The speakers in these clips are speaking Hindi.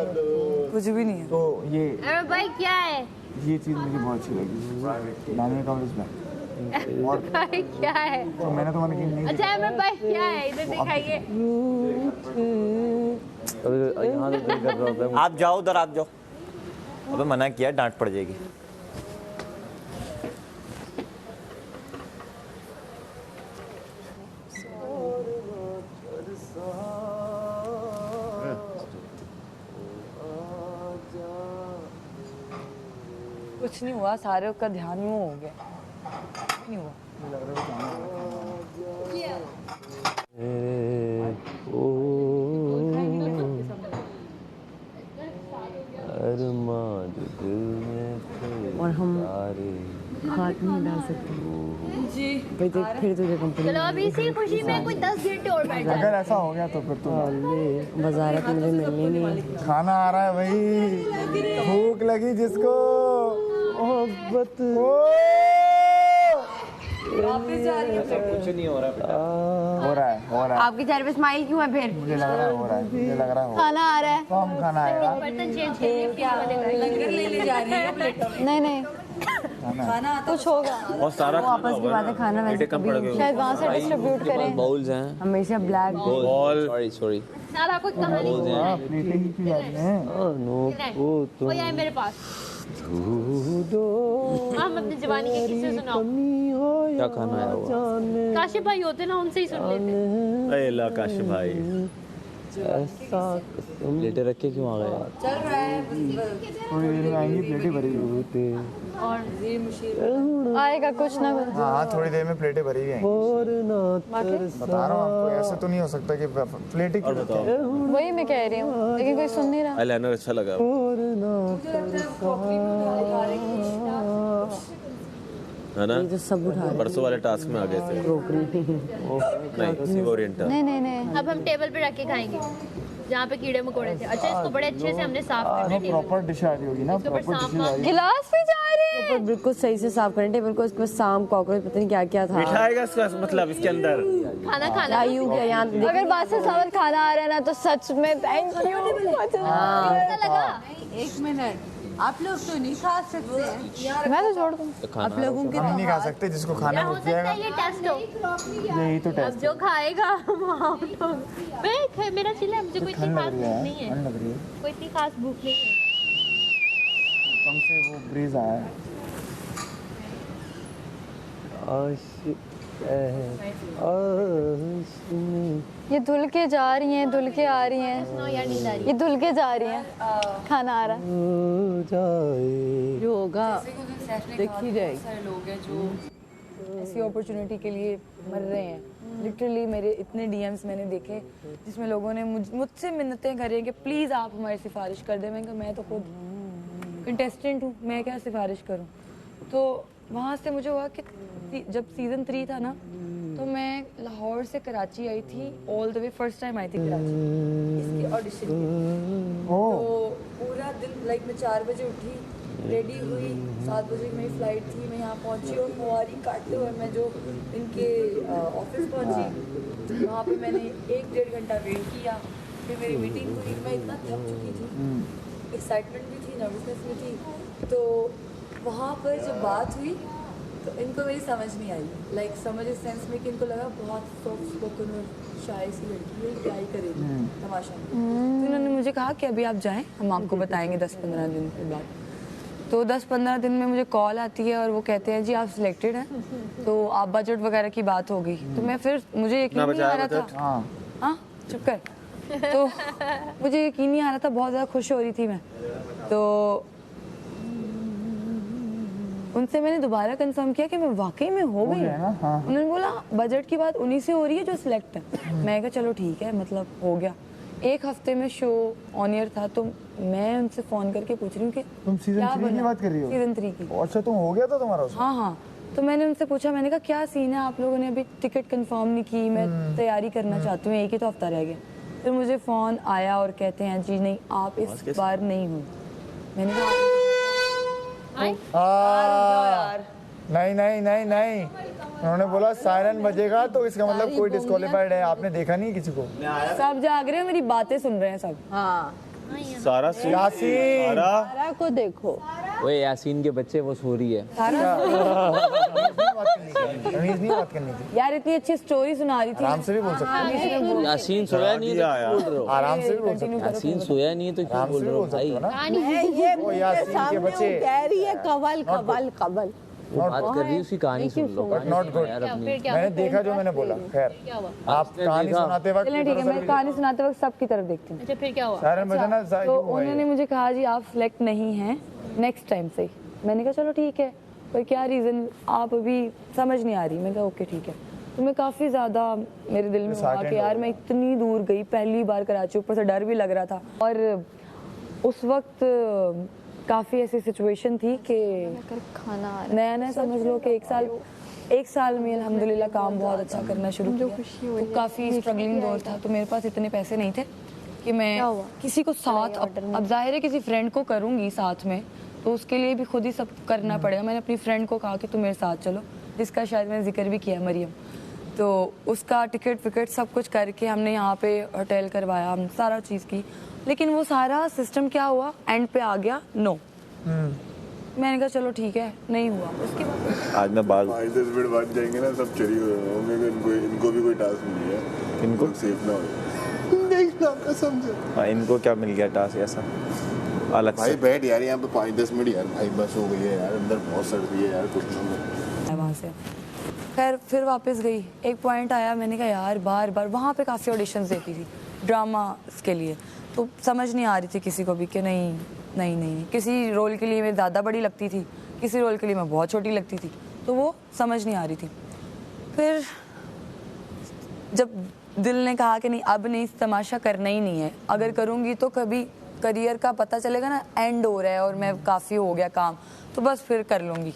कुछ भी नहीं है। तो ये अरे भाई क्या है? ये चीज़ मुझे बहुत अच्छी लगी। नानी का इसमें और भाई क्या है? तो मैंने तो मैंने नहीं अच्छा अरे भाई क्या है? इधर दिखाइए। आप जाओ उधर, आप जाओ। अबे मना किया, डांट पड़ जाएगी। कुछ नहीं हुआ, सारे का ध्यान में हो गया, नहीं हुआ। और हम हाथ नहीं डाल सकते जी। फिर तुझे कंपनी चलो अभी इसी खुशी में कोई 10 घंटे और बैठ जाए। अगर ऐसा हो गया तो फिर तो वजारत मुझे मिलनी नहीं। खाना आ रहा है भाई, भूख लगी जिसको मोहब्बत वापस जा रही है। कुछ नहीं हो रहा बेटा। हो रहा है। आपके चेहरे पे स्माइल क्यों है फिर? मुझे लग रहा है हो रहा है, मुझे लग रहा है खाना आ रहा है। कम खाना आएगा। बर्तन चेंज कीजिए। लंगर ले जा रही है प्लेटों में। नहीं खाना आता कुछ होगा। और सारा आपस की बात है, खाना वैसे कम पड़ गए। शायद वहाँ से डिस्ट्रीब्यूट करें। बाउल्स हैं, हमेशा ब्लैक बॉल। सॉरी सारा कुछ कहानी प्लेटें ही की जा रही हैं। वो आए मेरे पास। हम अपनी जवानी के किस्से सुनाओ। क्या खाना है वो? काशिफ भाई होते ना, उनसे ही सुन लेते। अरे ला काशिफ भाई, प्लेटें रख के क्यों आ गए? चल रहा है। थोड़ी देर में आएंगी, प्लेटें भरी हुई। और आएगा कुछ ना कुछ। हाँ थोड़ी देर में प्लेटें भरी हुई आएंगी। बता रहा हूँ आपको, ऐसा तो नहीं हो सकता कि प्लेटें क्यों रखी हैं? वही मैं कह रही हूँ, लेकिन कोई सुन नहीं रहा। आईलाइनर अच्छा लगा। है ना, जो सब उठा परसों वाले टास्क में आ गए थे। नहीं ओरिएंटल। नहीं अब हम टेबल पे रख के खाएंगे जहाँ पे कीड़े मकोड़े थे। अच्छा इसको बड़े अच्छे से हमने साफ करना है। प्रॉपर डिश आ रही होगी ना, प्रॉपर डिश आ रही है। गिलास भी जा रहे हैं। बिल्कुल सही से साफ करें टेबल को। इसमें सांप कॉकरोच पता नहीं क्या क्या था। मीठा आएगा इसका मतलब इसके अंदर। खाना खाना अगर बात से सवाल खाना आ रहा है ना तो सच में थैंक यू। लगा 1 मिनट, आप लोग तो नहीं खा सकते हैं। मैं तो छोड़ दूँ। आप लोगों के हम नहीं खा सकते, जिसको खाना हो रुक सकता जाएगा। है ये टेस्ट हो। यही तो अब टेस्ट जो खाएगा मेरा चिल्ला, मुझे कोई इतनी खास भूख नहीं है। ठंड लग रही है। कोई इतनी खास भूख नहीं है। कम से वो ब्रीज आया है। ये धुल के जा रही हैं, धुल के आ रही हैं। ये धुल के जा रही हैं। खाना आ रहा है। जो होगा देखी जाएगी। सारे लोग हैं जो ऐसी अपॉर्चुनिटी के लिए मर रहे हैं। लिटरली मेरे इतने डीएम्स मैंने देखे जिसमें लोगों ने मुझसे मिन्नतें करी हैं कि प्लीज़ आप हमारी सिफारिश कर दें। मैंने कहा मैं तो खुद कंटेस्टेंट हूँ, मैं क्या सिफारिश करूँ। तो वहाँ से मुझे हुआ कि जब सीज़न 3 था ना, तो मैं लाहौर से कराची आई थी, all the way first time I थी कराची इसकी ऑडिशन के लिए। तो पूरा दिन मैं 4 बजे उठी, रेडी हुई, 7 बजे मेरी फ्लाइट थी। मैं यहाँ पहुँची और मुहारी काटते हुए मैं जो इनके ऑफिस पहुँची, वहाँ पे मैंने 1-1.5 घंटा वेट किया। फिर मेरी मीटिंग हुई। मैं इतना थक चुकी थी, एक्साइटमेंट भी थी, नर्वसनेस भी थी। तो वहाँ पर जब बात हुई तो इनको मेरी समझ नहीं आई। समझ इस सेंस में कि इनको लगा बहुत सॉफ्ट स्पोकन और शाय सी लड़की है, क्या ही करेगी तमाशा। तो उन्होंने मुझे कहा कि अभी आप जाएं, हम आपको बताएंगे 10-15 दिन के बाद। तो 10-15 दिन में मुझे कॉल आती है और वो कहते हैं जी आप सिलेक्टेड हैं, तो आप बजट वगैरह की बात हो गई। तो मैं फिर मुझे यकीन नहीं आ रहा था। हाँ चुप कर। तो मुझे यकीन नहीं आ रहा था, बहुत ज़्यादा खुश हो रही थी मैं। तो उनसे मैंने दोबारा कंफर्म किया कि मैं वाकई में हो गई। उन्होंने बोला बजट की बात उन्हीं से हो रही है जो सिलेक्ट है। मैं कहा चलो ठीक है, मतलब हो गया। 1 हफ्ते में शो ऑन एयर था, तो मैं उनसे फ़ोन करके पूछ रही हूँ कि तुम सीजन 3 की बात कर रही हो? सीजन 3 की। अच्छा तुम हो गया था तुम्हारा उसमें? हाँ। तो मैंने उनसे पूछा, मैंने कहा क्या सीन है, आप लोगों ने अभी टिकट कंफर्म नहीं की, मैं तैयारी करना चाहती हूँ, 1 ही तो हफ्ता रह गया। फिर मुझे फ़ोन आया और कहते हैं जी नहीं आप इस बार नहीं हो। मैंने कहा नहीं, उन्होंने बोला सायरन बजेगा तो इसका मतलब कोई डिस्क्वालीफाइड है। आपने देखा नहीं किसी को? सब जाग रहे हैं, मेरी बातें सुन रहे हैं सब। हाँ सारा यासीन सारा को देखो। ओए यासीन के बच्चे वो सो रही है। तमीज नहीं बात करनी थी। यार इतनी अच्छी स्टोरी सुना रही थी। आराम से भी बोल सकते हो। यासीन सोया नहीं है तो क्यों बोल रहे हो? आराम से भी बोल सकते हो। यासीन सोया नहीं है तो क्यों आराम बोल से भी रहे हो बोल सकते भाई? हो ना। ये वो यासीन के बच्चे कह रही है कवल कवल कवल। वो बात कर रही है उसकी कहानी सुन लो। But not good. यार अपनी मैंने देखा जो मैंने बोला। खैर आप कहानी सुनाते वक्त चलिए ठीक है, मैं कहानी सुनाते वक्त सबकी तरफ देखती हूँ। अच्छा फिर क्या हुआ? सारे मजा ना तो उन्होंने मुझे कहा जी आप सिलेक्ट नहीं हैं नेक्स्ट टाइम से। मैंने कहा चलो ठीक है, पर क्या रीज़न आप अभी समझ नहीं आ रही। मैं कहा ओके ठीक है। तो मैं काफ़ी ज़्यादा मेरे दिल में हुआ कि यार मैं इतनी दूर गई, पहली बार कराची, ऊपर से डर भी लग रहा था। और उस वक्त काफ़ी ऐसी सिचुएशन थी कि खाना आ रहा नया नया समझ लो कि एक साल में अल्हम्दुलिल्लाह काम बहुत अच्छा करना शुरू किया। तो काफ़ी स्ट्रगलिंग दौर था, तो मेरे पास इतने पैसे नहीं थे कि मैं किसी को साथ, अब जाहिर है किसी फ्रेंड को करूँगी साथ में, तो उसके लिए भी खुद ही सब करना पड़ेगा। मैंने अपनी फ्रेंड को कहा कि तुम मेरे साथ चलो, जिसका शायद मैंने जिक्र भी किया, मरियम। तो उसका टिकट विकेट सब कुछ करके हमने यहाँ पे होटल करवाया, हम सारा चीज़ की। लेकिन वो सारा सिस्टम क्या हुआ, एंड पे आ गया नो। मैंने कहा चलो ठीक है, नहीं हुआ। उसके बाद आज मैं बात 5-10 मिनट बाद जाएंगे ना सब चली होंगे। इनको भी कोई टास्क मिल गया। इनको सेफ ना हो। देखना कसम से। हाँ, इनको क्या मिल गया टास्क ऐसा अलग भाई से? बैठ यार यहाँ पे 5-10 मिनट यार। भाई बस हो गई है यार, अंदर बहुत सर्दी है यार, कुछ ना वहाँ से खैर फिर वापस गई। एक पॉइंट आया, मैंने कहा यार बार बार वहाँ पे काफ़ी ऑडिशंस देती थी ड्रामा के लिए, तो समझ नहीं आ रही थी किसी को भी कि नहीं नहीं नहीं, किसी रोल के लिए मैं ज़्यादा बड़ी लगती थी, किसी रोल के लिए मैं बहुत छोटी लगती थी, तो वो समझ नहीं आ रही थी। फिर जब दिल ने कहा कि नहीं अब नहीं, तमाशा करना ही नहीं है, अगर करूँगी तो कभी करियर का पता चलेगा ना एंड हो रहा है और मैं काफ़ी हो गया काम, तो बस फिर कर लूँगी।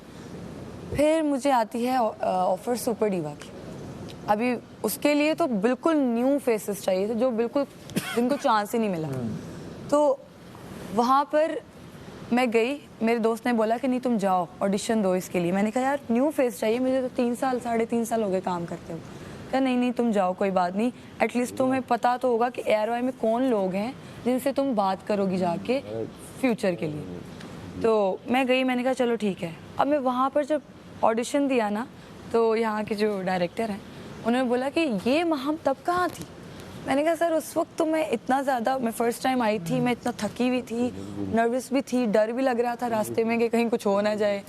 फिर मुझे आती है ऑफर सुपर डिवा की। अभी उसके लिए तो बिल्कुल न्यू फेसेस चाहिए थे, जो बिल्कुल जिनको चांस ही नहीं मिला। तो वहाँ पर मैं गई, मेरे दोस्त ने बोला कि नहीं तुम जाओ ऑडिशन दो इसके लिए। मैंने कहा यार न्यू फेस चाहिए, मुझे तो 3 साल 3.5 साल हो गए काम करते हो। क्या नहीं नहीं तुम जाओ, कोई बात नहीं, एटलीस्ट तुम्हें पता तो होगा कि एयरवाई में कौन लोग हैं जिनसे तुम बात करोगी जाके फ्यूचर के लिए। तो मैं गई, मैंने कहा चलो ठीक है। अब मैं वहाँ पर जब ऑडिशन दिया ना, तो यहाँ के जो डायरेक्टर हैं उन्होंने बोला कि ये हम तब कहाँ थी। मैंने कहा सर उस वक्त तो मैं इतना ज़्यादा, मैं फ़र्स्ट टाइम आई थी, मैं इतना थकी हुई थी, नर्वस भी थी, डर भी लग रहा था रास्ते में कि कहीं कुछ हो ना जाए।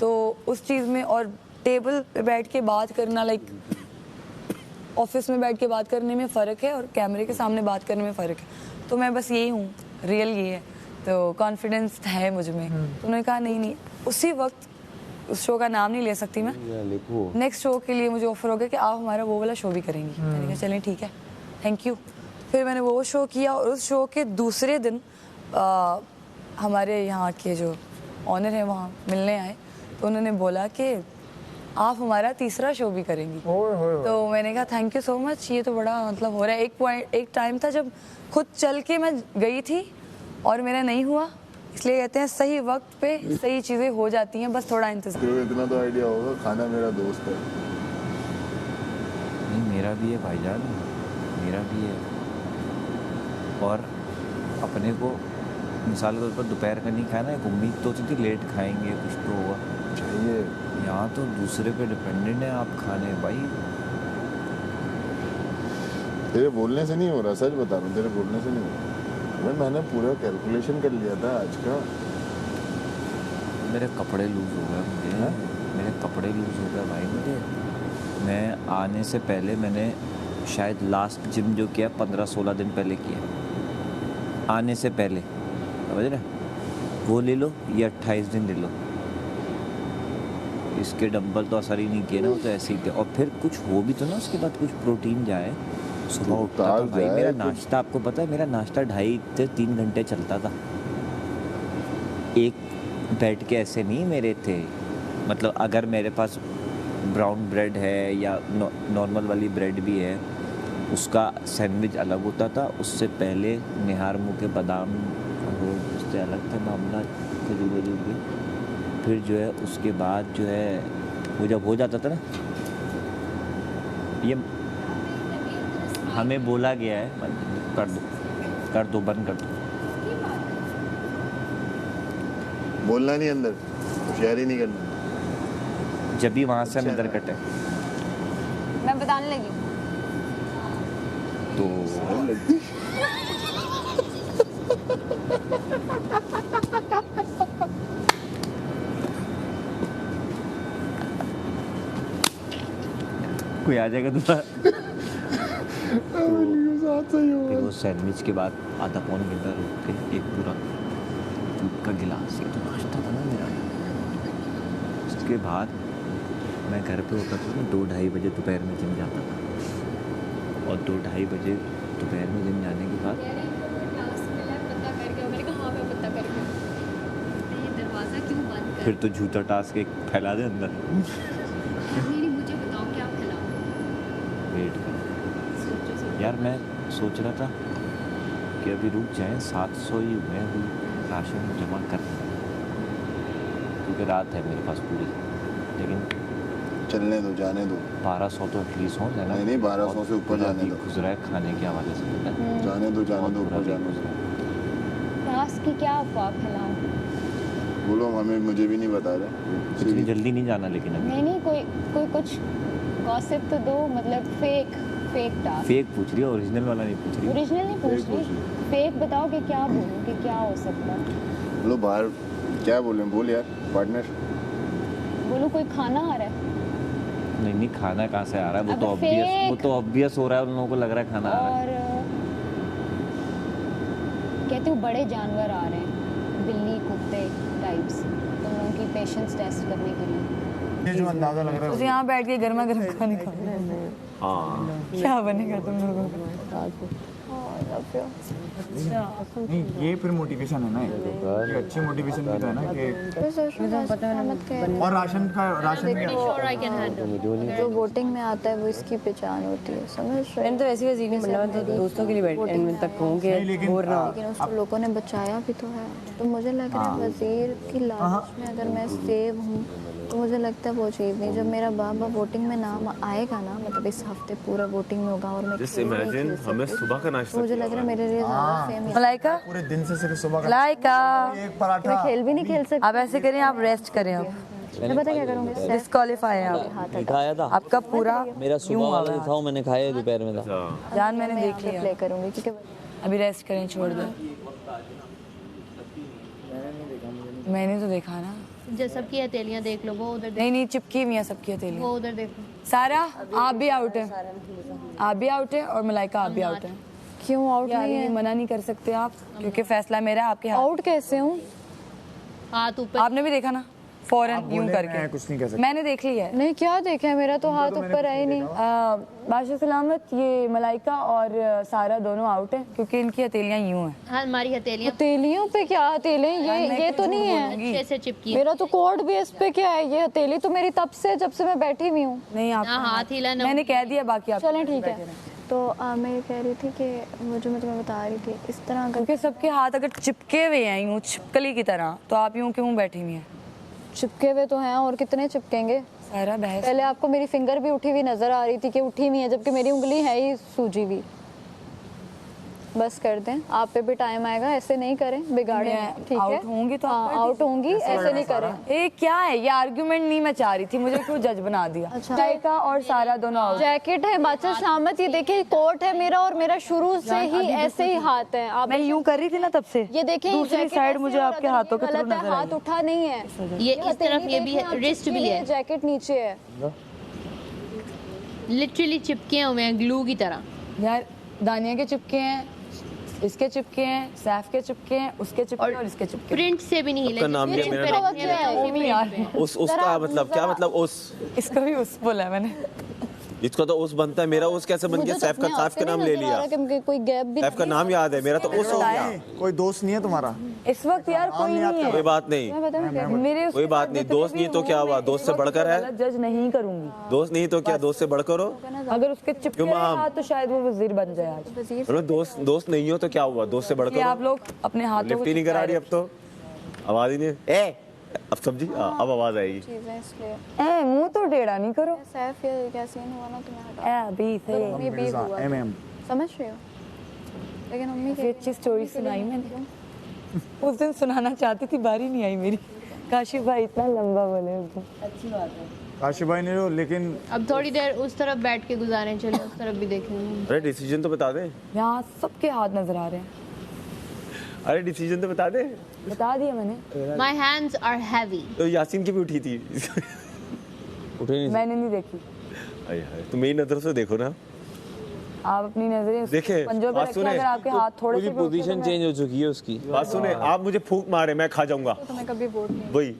तो उस चीज़ में, और टेबल पे बैठ के बात करना, लाइक ऑफिस में बैठ के बात करने में फ़र्क है और कैमरे के सामने बात करने में फ़र्क है। तो मैं बस यही हूँ, रियल ये है, तो कॉन्फिडेंस है मुझ में। तो उन्होंने कहा नहीं नहीं, उसी वक्त, उस शो का नाम नहीं ले सकती मैं, नेक्स्ट शो के लिए मुझे ऑफर हो गया कि आप हमारा वो वाला शो भी करेंगी। मैंने कहा चलें ठीक है, थैंक यू। फिर मैंने वो शो किया और उस शो के दूसरे दिन हमारे यहाँ के जो ऑनर हैं वहाँ मिलने आए, तो उन्होंने बोला कि आप हमारा तीसरा शो भी करेंगी। तो मैंने कहा थैंक यू सो मच, ये तो बड़ा मतलब हो रहा है। एक टाइम था जब खुद चल के मैं गई थी और मेरा नहीं हुआ, इसलिए कहते हैं सही वक्त पे सही चीज़ें हो जाती हैं, बस थोड़ा इंतजार। इतना तो आइडिया होगा, खाना मेरा दोस्त है। नहीं मेरा भी है भाईजान, मेरा भी है। और अपने को मिसाल के तौर पर दोपहर का नहीं खाना, एक उम्मीद तो होती थी लेट खाएंगे कुछ तो होगा चाहिए। यहाँ तो दूसरे पे डिपेंडेंट है आप खाने। भाई तेरे बोलने से नहीं हो रहा, सच बता रहा हूँ, तेरे बोलने से नहीं हो रहा। मैंने पूरा कैलकुलेशन कर लिया था आज का। मेरे कपड़े लूज हो गए मुझे, मेरे कपड़े लूज हो गए भाई मुझे। मैं आने से पहले मैंने शायद लास्ट जिम जो किया 15-16 दिन पहले किया, आने से पहले, समझ रहे? वो ले लो या 28 दिन ले लो, इसके डंबल तो असर ही नहीं किए ना, वो तो ऐसे ही थे। और फिर कुछ हो भी तो ना उसके बाद कुछ प्रोटीन जाए। सुबह उठता था भाई, मेरा नाश्ता आपको पता है, मेरा नाश्ता 2.5 से 3 घंटे चलता था। एक बैठ के ऐसे नहीं मेरे थे, मतलब अगर मेरे पास ब्राउन ब्रेड है या नॉर्मल वाली ब्रेड भी है, उसका सैंडविच अलग होता था। उससे पहले निहार मुँह के बादाम, वो उससे अलग था मामला, खजूर भी। फिर जो है उसके बाद जो है वो जब हो जाता था ना, ये हमें बोला गया है कर दो बंद कर दो। बोलना नहीं अंदर, होशियारी नहीं करना। जब भी वहाँ से हम इधर कटे मैं बताने लगी तो कोई आ जाएगा दोबारा। फिर वो सैंडविच के बाद आधा पौन घंटा रुक के एक पूरा दूध का गिलास, ये तो नाश्ता था ना मेरा। उसके बाद मैं घर पे होता था ना 2-2:30 बजे दोपहर में जिम जाता था, और 2-2:30 बजे दोपहर में जिम जाने के बाद फिर तो झूठा टास्क एक फैला दे अंदर। मुझे बताओ क्या खिलाओ। वेट कर यार, मैं सोच रहा था कि अभी रुक जाएं, 700 ही हुए हैं, राशन जमा कर, क्योंकि रात है मेरे पास पूरी, लेकिन चलने दो, जाने दो। 1200 तो एटलीस्ट हो जाएगा। नहीं 1200 से ऊपर जाने दो। गुजरा है खाने के हवाले से, पता है? जाने दो, जाने दो, ऊपर जाने दो। रात की क्या अफवाह फैलाऊं? बोलो, हमें मुझे भी नहीं बता रहे। इतनी जल्दी नहीं जाना लेकिन अभी। नहीं कोई कुछ गॉसिप तो दो, मतलब फेक टास्क। फेक पूछ रही है, ओरिजिनल वाला नहीं पूछ रही। ओरिजिनल नहीं पूछ रही, फेक बताओ कि क्या बोलूं, कि क्या हो सकता है। बोलो बाहर क्या बोलें, बोल यार पार्टनर। बोलूं कोई खाना आ रहा है? नहीं खाना कहाँ से आ रहा है, वो अब तो ऑब्वियस हो रहा है, उन लोगों को लग रहा है खाना आ रहा है। और कहते हो बड़े जानवर आ रहे हैं, बिल्ली कुत्ते टाइप्स, तुम लोगों की पेशेंस टेस्ट करने के लिए। ये जो अंदाजा लग रहा है तो यहाँ बैठ के गर्मा गर्म खाने खा रहे हैं। हाँ क्या बनेगा तुम लोगों को? नहीं, ये फिर मोटिवेशन है ना, ये अच्छी मोटिवेशन भी तो है ना कि। और राशन का जो वोटिंग में आता है वो इसकी पहचान होती है, समझ रहे? मैंने तो वैसे वजीर मतलब तो दोस्तों के लिए बैठ एंड तक कहूँ कि बोर ना हो। लेकिन उसको लोगों ने बचाया भी तो है। तो मुझे लग रहा है वजीर की लालच में अगर मैं सेव हूँ तो मुझे लगता है वो चीज़ नहीं। जब मेरा बाबा वोटिंग में नाम आएगा ना, मतलब इस हफ्ते पूरा वोटिंग में होगा और मैं हमें सुबह का नाश्ता, तो मुझे लग रहा है मेरे लिए ज़्यादा फेम है। मलाइका, पूरे दिन से सिर्फ सुबह का मलाइका, एक पराठा। मैं खेल भी नहीं खेल सकती। आप ऐसे करें, आप रेस्ट करें। अब मैं पता क्या करूँगी? डिस्क्वालीफाई है आप। खाया था आपका पूरा मेरा सुबह वाला था, मैंने खाया दोपहर में था। जान मैंने देख लिया। प्ले करूँगी क्योंकि अभी रेस्ट करें, छोड़ दो। मैंने तो देखा ना। जो सबकी हथेलियां देख लो, वो उधर नहीं चिपकी हुई है सबकी हथेलियां। वो उधर देखो। सारा आप भी आउट है, आप भी आउट है, और मलाइका आप भी आउट है। क्यों आउट यार नहीं ये है? मना नहीं कर सकते आप, क्योंकि फैसला मेरा है, आपके हाथ। आउट कैसे हूँ? हाथ ऊपर। आपने भी देखा ना, फौरन यूं करके। मैं कुछ नहीं कर सकता। मैंने देख लिया है। नहीं, क्या देखा है? मेरा तो हाथ ऊपर है ही नहीं। बादशाह सलामत, ये मलाइका और सारा दोनों आउट है, क्योंकि इनकी हथेलियां यूं हैं। हाँ, हमारी हथेलियां हथेलियों पे क्या हथेलियां? ये तो नहीं है। अच्छे से चिपकी है। मेरा तो कोड बेस पे क्या है? ये हथेली तो मेरी तब से, जब से मैं बैठी हुई हूँ। नहीं आप ना हाथ हिला ना। मैंने कह दिया, बाकी आप चलें ठीक है। तो मैं ये कह रही थी कि वो जो मैं तुम्हें बता रही थी, इस तरह अगर क्योंकि सबके हाथ अगर चिपके हुए हैं यूं छिपकली की तरह, तो आप यूं क्यों बैठी हुई हैं? चिपके हुए तो हैं, और कितने चिपकेंगे? सारा बहस। पहले आपको मेरी फिंगर भी उठी हुई नजर आ रही थी कि उठी हुई है, जबकि मेरी उंगली है ही सूजी हुई। बस कर दें, आप पे भी टाइम आएगा, ऐसे नहीं करें, बिगाड़े मैं ठीक है? आउट होंगी तो आप कर आउट होंगी, ऐसे नहीं करें। ये क्या है? ये आर्गुमेंट नहीं मैं चाह रही थी, मुझे क्यों जज बना दिया? अच्छा। मलाइका और सारा दोनों आउट। जैकेट है बादशाह सलामत, ये देखिए कोट है मेरा, और मेरा शुरू से ही ऐसे ही हाथ है। आप मैं यूं कर रही थी ना तब से। ये देखें, दूसरी जैकेट साइड ऐसे मुझे और आपके अगर हाथों के ये थ्रू गलत है, नजर हाथ आई। उठा नहीं है। ये इस तरफ ये भी है, रिस्ट भी है, जैकेट नीचे है। लिटरली चिपके हुए हैं ग्लू की तरह। यार दानिया के चिपके हैं, इसके चिपके हैं, सैफ के चिपके हैं, उसके चिपके हैं और इसके चिपके हैं। प्रिंट से भी नहीं हिले। आपका नाम क्या? मेरा नाम ओमी यार, उसका मतलब क्या? मतलब उस इसको भी उस बोला है मैंने। इसको तो उस बनता है, मेरा उस कैसे बन गया? सैफ के नाम ले लिया। कोई गैप भी सैफ का नाम याद है, मेरा तो उस हो गया। कोई दोस्त नहीं है तुम्हारा? इस वक्त यार कोई नहीं है। कोई बात नहीं, मेरे कोई बात नहीं। दोस्त नहीं तो क्या हुआ? दोस्त से बढ़कर है। जज नहीं करूंगी। दोस्त नहीं तो क्या? दोस्त से बढ़कर हो। अगर उसके चिपके क्यों रहे माम? हाथ तो शायद वो वजीर बन जाए आज। बोलो दोस्त नहीं हो तो क्या हुआ? दोस्त से ये बढ़कर आप हो। लोग अपने हाथों लिफ्ट को ही नहीं करा रही अब तो, आवाज ही नहीं। अब समझी? अब आवाज आएगी। चीजें इसलिए ए मुंह तो टेढ़ा नहीं करो। सैफ ये क्या सीन हुआ ना, तुम्हें हटा ए बी से ये भी हुआ, MM समझ रहे हो? लेकिन अम्मी ये अच्छी स्टोरी सुनाई मैंने। उस दिन सुनाना चाहती थी, बारी नहीं आई मेरी। काशिफ भाई इतना लंबा बोले उस दिन। अच्छी बात है। काशिफ भाई ने जो, लेकिन अब थोड़ी देर उस तरफ बैठ के गुजारें, चले उस तरफ भी देखेंगे। अरे डिसीजन तो बता दे। यहाँ सबके हाथ नजर आ रहे हैं। अरे डिसीजन तो बता दे। बता दिया मैंने। My hands are heavy. तो यासीन की भी उठी थी। उठे नहीं। मैंने नहीं देखी। अरे यार, तो मेरी नजर से देखो ना। आप अपनी नजरें देखे, पंजों पे बात रखिए, सुने। अगर आपके हाथ थोड़े से पूरी पोजीशन चेंज हो चुकी है उसकी। बात सुने, आप मुझे फूंक मारे, मैं खा जाऊंगा। तो मैं कभी वोट नहीं। वही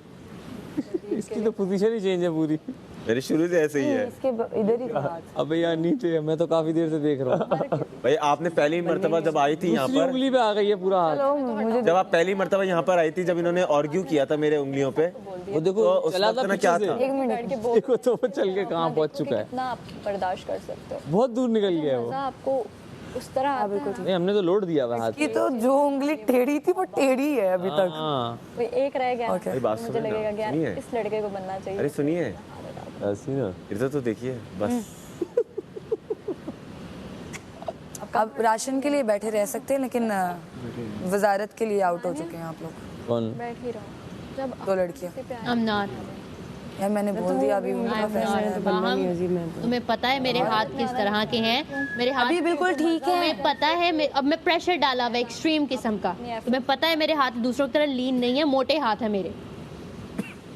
इसकी तो पोजीशन ही चेंज है पूरी। मेरे शुरू से ऐसे ही है। इसके इधर ही था हाथ। अबे यार नीचे, मैं तो काफी देर से देख रहा हूँ। भाई आपने पहली मर्तबा जब आई थी यहाँ दूसरी पर, उंगली पे आ गई है पूरा हाथ। चलो मुझे जब आप पहली मर्तबा यहाँ पर आई थी, जब इन्होंने आर्ग्यू किया था मेरे उंगलियों पे, वो देखो तो उस चला वक्त था ना पीछे क्या से। था? एक मिनट देखो तो वो चल के कहाँ पहुँच चुका है। कितना आप बर्दाश्त कर सकते हो? बहुत दूर निकल गया है वो। मजा आपको उस तरह आता है। नहीं, हमने तो लोड दिया हुआ हाथ। की तो जो उंगली टेढ़ी थी वो टेढ़ी है अभी तक। हाँ कोई एक रह गया ना, Okay. अरे बात मुझे सुनिए ना, लगेगा कि यार सुनिए। इस लड़के को बनना चाहिए। अरे सुनिए, ऐसी ना। इधर तो देखिए बस। अब राशन के लिए बैठे रह सकते हैं, लेकिन वजारत के लिए आउट हो चुके हैं आप लोग। कौन? बैठ ही रहो। जब दो लड़कियां। I'm not. यार मैंने बोल दिया अभी उनका I'm फैसला है। not. तुम्हें पता है मेरे हाथ किस तरह के हैं? मेरे हाथ अभी बिल्कुल ठीक है। तुम्हें पता है अब मैं प्रेशर डाला हुआ एक्सट्रीम किस्म का। तुम्हें पता है मेरे हाथ दूसरों की तरह लीन नहीं है, मोटे हाथ है मेरे।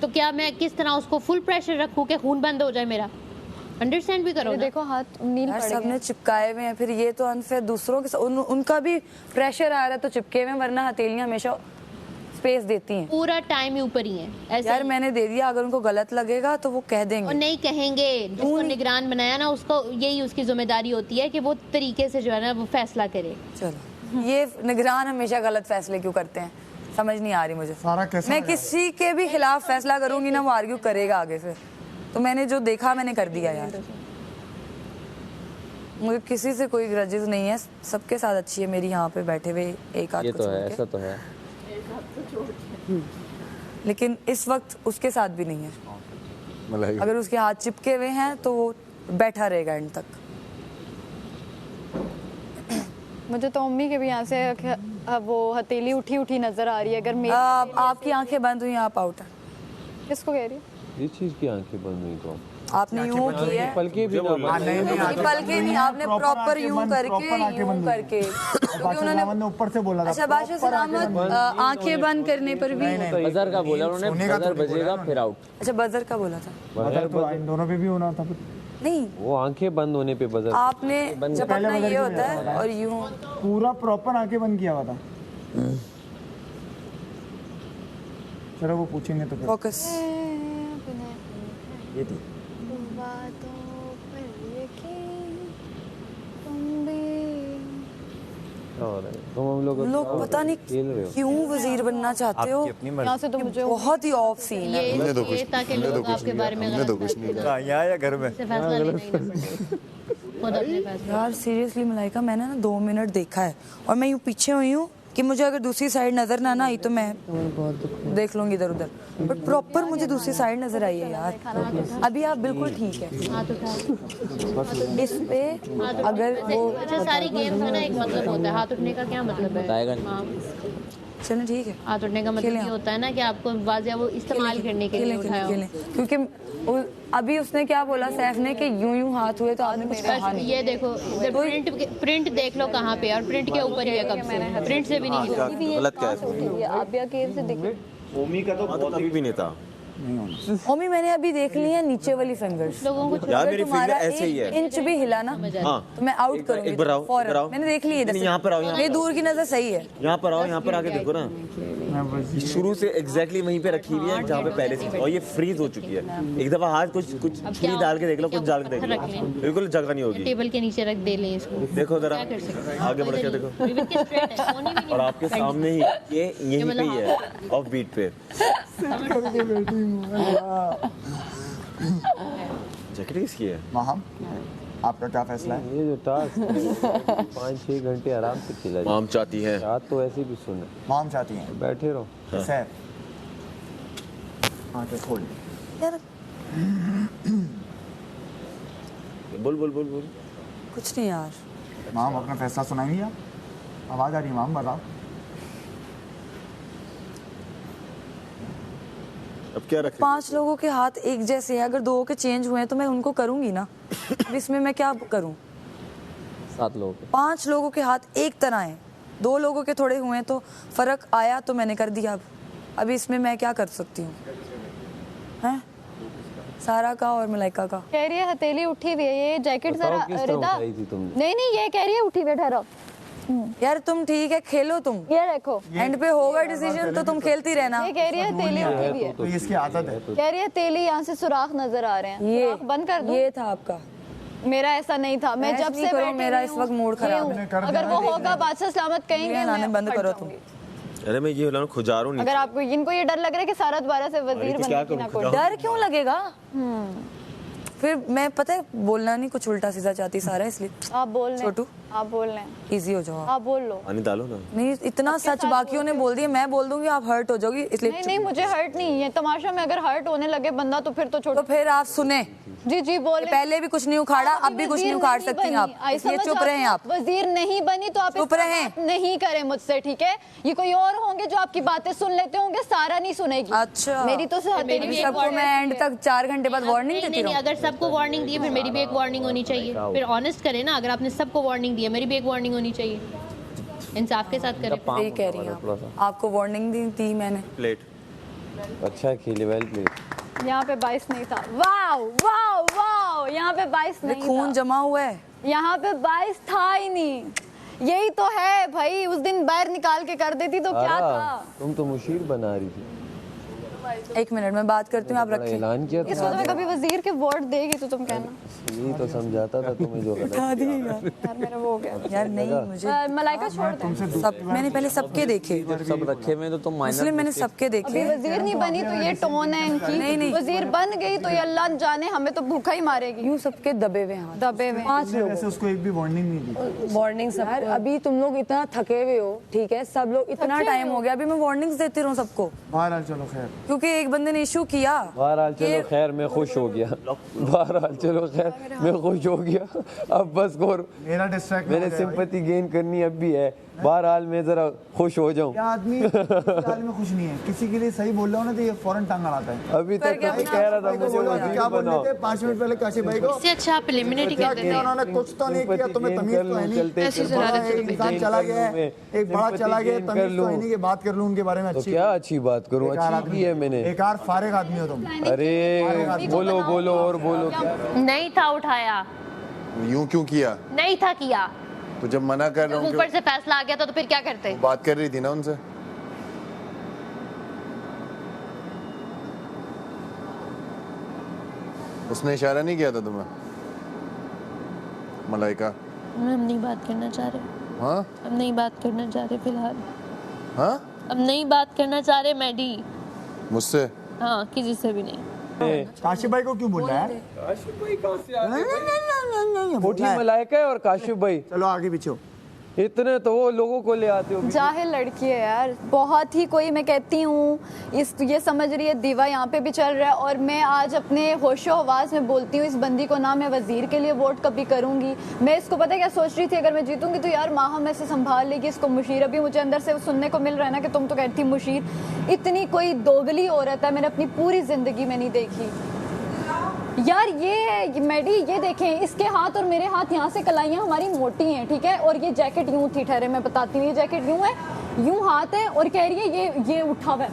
तो क्या मैं किस तरह उसको फुल प्रेशर रखूं कि खून बंद हो जाए मेरा? अंडरस्टैंड भी करो ये ना। देखो हाथ नील यार पड़ गए। सबने चिपकाए हुए हैं, फिर ये तो अनफेयर दूसरों के उनका भी प्रेशर आ रहा है तो चिपके हुए हैं, वरना हथेलियां हमेशा स्पेस देती हैं। पूरा टाइम ऊपर ही है ऐसे यार ही। मैंने दे दिया, अगर उनको गलत लगेगा तो वो कह और देंगे। नहीं कहेंगे, जिसको निगरान बनाया ना उसको यही उसकी जिम्मेदारी होती है कि वो तरीके से जो है ना वो फैसला करे। चलो, ये निगरान हमेशा गलत फैसले क्यों करते हैं, समझ नहीं आ रही मुझे। सारा कैसा मैं किसी के भी खिलाफ फैसला करूंगी ना, वो आर्ग्यू करेगा आगे फिर। तो मैंने जो देखा मैंने कर दिया यार। मुझे किसी से कोई ग्रजेस नहीं है, सबके साथ अच्छी है मेरी यहाँ पे बैठे हुए एक आध ये को तो छोड़ है, के। ऐसा तो है। लेकिन इस वक्त उसके साथ भी नहीं है। मलाई अगर उसके हाथ चिपके हुए हैं तो वो बैठा रहेगा एंड तक। मुझे तो मम्मी के भी यहाँ से वो हथेली उठी उठी नजर आ रही है। अगर मेरी आपकी आंखें बंद हुई, आप आउट है। किसको कह रही है? ये चीज की आंखें बंद हुई तो आपने यूं की है, पलके भी ना बंद। नहीं पलके नहीं, आपने प्रॉपर यूं करके क्योंकि उन्होंने ऊपर से बोला था। अच्छा बादशाह सलामत आंखें बंद करने पर भी। बजर का बोला उन्होंने, बजर बजेगा फिर आउट। अच्छा बजर का बोला था? बजर तो इन दोनों पे भी होना था। नहीं, वो आंखें बंद होने पे बजर। आपने जब अपना ये होता है और यूं पूरा प्रॉपर आंखें बंद किया हुआ था। चलो वो पूछेंगे तो फिर। फोकस। ये थी बातों पर यकीन तुम भी। और तुम हम लोग पता नहीं खेल रहे हो। क्यों वजीर बनना चाहते हो। यहाँ से तो मुझे बहुत ही ऑफ सीन है। ये ताकि लोग आपके बारे में गलत फैसले यहाँ या घर में। से फैसला लेना ही ना पड़े। खुद अपने फैसले। यार सीरियसली मलाइका, मैंने ना 2 मिनट देखा है और मैं यूं पीछे हुई हूँ कि मुझे अगर दूसरी साइड नजर ना आई तो मैं देख लूंगी इधर उधर, बट प्रॉपर मुझे दूसरी साइड नजर आई है यार। अभी आप बिल्कुल ठीक है। हाथ उठा। इस पे अगर वो अच्छा सारी गेम्स में ना एक मतलब होता है, हाथ उठने का क्या मतलब है? बताएगा नहीं। हाँ, चलो ठीक है, हाथ उठने का मतलब ये होता है ना कि आपको वाजिया वो इस्तेमाल करने के लिए उठाया हो। क्योंकि अभी उसने क्या बोला सैफ ने कि यूं यूं हाथ हुए तो आपने कुछ कहा बस नहीं। ये देखो प्रिंट देख लो कहाँ पे, और प्रिंट के ऊपर ही है कब से, प्रिंट से भी नहीं है। गलत क्या है? आप भी अकेले से दिखे। ओमी का तो बहुत अभी भी नहीं था। मम्मी मैंने अभी देख ली है नीचे वाली फिंगर्स। लोगों को यार मेरी फिंगर ऐसे ही है। इंच भी हिला ना हाँ तो मैं आउट करूंगी। एक बार आओ, फौरन। इधर आओ। मैंने देख ली है। नहीं, यहाँ पर आओ, यहाँ मेरी दूर की नजर सही है। यहाँ पर आओ, यहाँ पर आके देखो ना, ये शुरू से एग्जैक्टली वहीं पे रखी हुई है जहाँ पे पहले से थी, और ये फ्रीज हो चुकी है। एक दफा हाथ कुछ छुरी डाल के देख लो, कुछ डाल के देख लो, बिल्कुल जगह नहीं होगी। टेबल के नीचे रख दे लें इसको। देखो जरा क्या कर सकते हैं? आगे बढ़ के देखो, रिबन के स्ट्रेट है, सोनी भी नहीं और आपके सामने ही ये यहीं पे ही है ऑफ बीट पे। जैकेट किसकी है? माहम, आपका क्या फैसला है? ये जो टास्क 5-6 घंटे आराम से खेला जाए। माम चाहती है। रात तो ऐसे भी सुने, माम चाहती हैं। बैठे रहो। सैफ, आंखें खोल। यार बोल बोल बोल बोल। कुछ नहीं यार। माम अपना फैसला सुनाएंगी आप? आवाज आ रही है माम, बताओ। अब क्या रखें? 5 लोगों के हाथ एक जैसे हैं, अगर 2 के चेंज हुए हैं तो मैं उनको करूंगी ना। अब इसमें मैं क्या करूं? 7 लोगों के 5 लोगों के हाथ एक तरह हैं, 2 लोगों के थोड़े हुए हैं तो फर्क आया तो मैंने कर दिया। अब इसमें मैं क्या कर सकती हूँ? हैं सारा का और मलाइका का। कह रही है हथेली उठी हुई है, ये जैकेट बताओ जरा किस तरह रिदा उठाई थी तुमने? नहीं ये कह रही है उठी हुई है, ठहरो। यार तुम ठीक है, खेलो तुम, ये देखो एंड पे होगा डिसीजन तो तुम खेलती रहना। ये कह रही है हथेली उठी हुई है, तो इसकी आदत है। कह रही है हथेली यहाँ से सुराख नजर आ रहे हैं, ये सुराख बंद कर दूं? ये था आपका। मेरा ऐसा नहीं था, मैं बहस जब नहीं से करो, बैठी मेरा हुई इस हूँ, वक्त मूड ये खराब हूँ। है। कर अगर देना, वो देख होगा बादशाह सलामत कहेंगे ये लाने मैं बंद हट करो जाऊंगी। अरे मैं ये खुजा रहा हूँ अगर आपको इनको ये डर लग रहा है कि सारा दोबारा से वजीर तो क्या बनने की ना करूं? कोई डर क्यों लगेगा? फिर मैं पता है बोलना नहीं, कुछ उल्टा सीधा चाहती सारा, इसलिए आप बोल लें, छोटू आप बोल लें, इजी हो जाओ। आप बोल लो। पानी डालो ना। नहीं इतना सच बाकियों ने बोल दिया, मैं बोल दूंगी आप हर्ट हो जाओगी, इसलिए नहीं नहीं मुझे हर्ट नहीं है, तमाशा में अगर हर्ट होने लगे बंदा तो फिर तो छोड़ो। तो फिर आप सुने, जी जी बोले। पहले भी कुछ नहीं उखाड़ा, अब भी कुछ नहीं उखाड़ सकती आप, इसलिए चुप रहें आप। वजीर नहीं बनी तो आप चुप इस पर रहें। बात नहीं करें मुझसे, ठीक है? ये कोई और होंगे जो आपकी बातें सुन लेते होंगे, सारा नहीं सुनेगी। अच्छा मेरी तो मेरी भी एक सबको मैं एंड तक 4 घंटे बाद वार्निंग देती नहीं, रहूं? अगर सबको वार्निंग दी है फिर मेरी भी एक वार्निंग होनी चाहिए। फिर ऑनेस्ट करें ना, अगर आपने सबको वार्निंग दी है मेरी भी एक वार्निंग होनी चाहिए, इंसाफ के साथ करें। सही कह रही हैं आप, आपको वार्निंग दी थी मैंने। प्लेट अच्छा खेले, वेल प्लेड। यहाँ पे 22 नहीं था। वाओ वाओ वाओ, यहाँ पे 22 नहीं खून था। जमा हुआ है, यहाँ पे 22 था ही नहीं। यही तो है भाई, उस दिन बाहर निकाल के कर देती तो क्या था? तुम तो मुशीर बना रही थी। 1 मिनट में बात करती हूँ, आप बड़ा रखिए। ऐलान किया इस था। वक्त में कभी वजीर के वोट देगी तो तुम कहना। यही तो समझाता था तुम्हें जो गलत। बता दिए यार। यार मेरा वो हो गया। यार नहीं मुझे मलाइका छोड़ दे। सब मैंने पहले सबके देखे, सब रखे में तो तुम मुस्लिम मैंने सबके अभी देखे। वजीर नहीं बनी तो ये टोन है इनकी। नहीं। वजीर बन गई तो ये अल्लाह जाने हमें तो भूखा ही मारेगी। यूं सबके दबे हुए हाथ, दबे में 5 लोग वैसे उसको एक भी वार्निंग नहीं दी। वार्निंग सब। यार अभी तुम लोग इतना थके हुए हो, ठीक है, सब लोग इतना टाइम हो गया, अभी मैं वार्निंग्स देती रहूं सबको, बहरहाल चलो खैर। क्योंकि एक बंदे ने इशू किया। बहरहाल चलो खैर, मैं खुश हो गया। बहरहाल चलो खैर, मैं खुश हो गया। अब बस और मेरा डिस्ट्रैक्ट मैंने सिंपैथी गेन करनी अब भी है। बहरहाल मैं जरा खुश हो जाऊं। क्या आदमी हाल में खुश नहीं है, किसी के लिए सही बोल रहा हूँ ना तो ये फौरन टांग अड़ाता है। अभी तक तो कह रहा था मुझे वजीर क्या बोल बनाओ। रहे थे 5 मिनट पहले काशी भाई को? इससे अच्छा आप एलिमिनेट ही क्या कर देते किया हैं। उन्होंने? कुछ तो नहीं किया, तुम्हें तमीज तो है नहीं। ऐसी शरारत एक इंसान चला गया है, एक बड़ा चला गया, तमीज तो है नहीं कि बात कर लूं उनके बारे में तो अच्छी। क्या अच्छी बात करूं? अच्छी की है मैंने। बेकार फारिग आदमी हो तुम। अरे बोलो बोलो और बोलो। नहीं था उठाया, यूं क्यों किया? नहीं था किया, तो जब मना कर रहा हूँ ऊपर से फैसला आ गया था तो फिर क्या करते? क्यों? बात कर रही थी ना उनसे। उसने इशारा नहीं किया था तुम्हें? मलाइका हम नहीं बात करना चाह रहे, हाँ हम नहीं बात करना चाह रहे फिलहाल, हाँ हम नहीं बात करना चाह रहे मैडी। मुझसे? हाँ किसी से भी नहीं। काशी भाई को क्यों बोल रहा है? उठी मलाइका है और काशिफ भाई, चलो आगे पीछे हो। इतने तो वो लोगों को ले आते हो। जाहिल लड़की है यार, बहुत ही कोई, मैं कहती हूँ इस ये समझ रही है दीवा यहाँ पे भी चल रहा है, और मैं आज अपने होशो आवाज़ में बोलती हूँ इस बंदी को ना मैं वजीर के लिए वोट कभी करूँगी। मैं इसको पता है क्या सोच रही थी, अगर मैं जीतूंगी तो यार माह में से संभाल लेगी इसको मुशीर। अभी मुझे अंदर से सुनने को मिल रहा है ना कि तुम तो कहती मुशीर, इतनी कोई दोगली औरत है मैंने अपनी पूरी जिंदगी में नहीं देखी यार। ये मैडी ये देखें, इसके हाथ और मेरे हाथ यहाँ से कलाइयाँ हमारी मोटी हैं, ठीक है, और ये जैकेट यूं थी, ठहरे मैं बताती हूँ, ये जैकेट यूं है, यूं हाथ है, और कह रही है ये उठा हुआ है,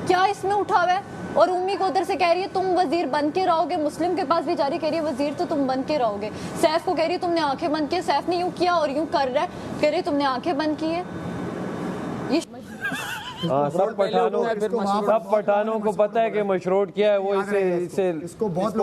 क्या इसमें उठा हुआ है? और उम्मी को उधर से कह रही है तुम वजीर बन के रहोगे। मुस्लिम के पास भी जा रही, कह रही है वजीर तो तुम बन के रहोगे। सैफ को कह रही है तुमने आंखें बंद की, सैफ ने यूं किया और यूं कर रहा है, कह रही है तुमने आंखें बंद की है। ये हाँ, सब पठानों को पता है कि मशरूट क्या है, वो इसे इसको बहुत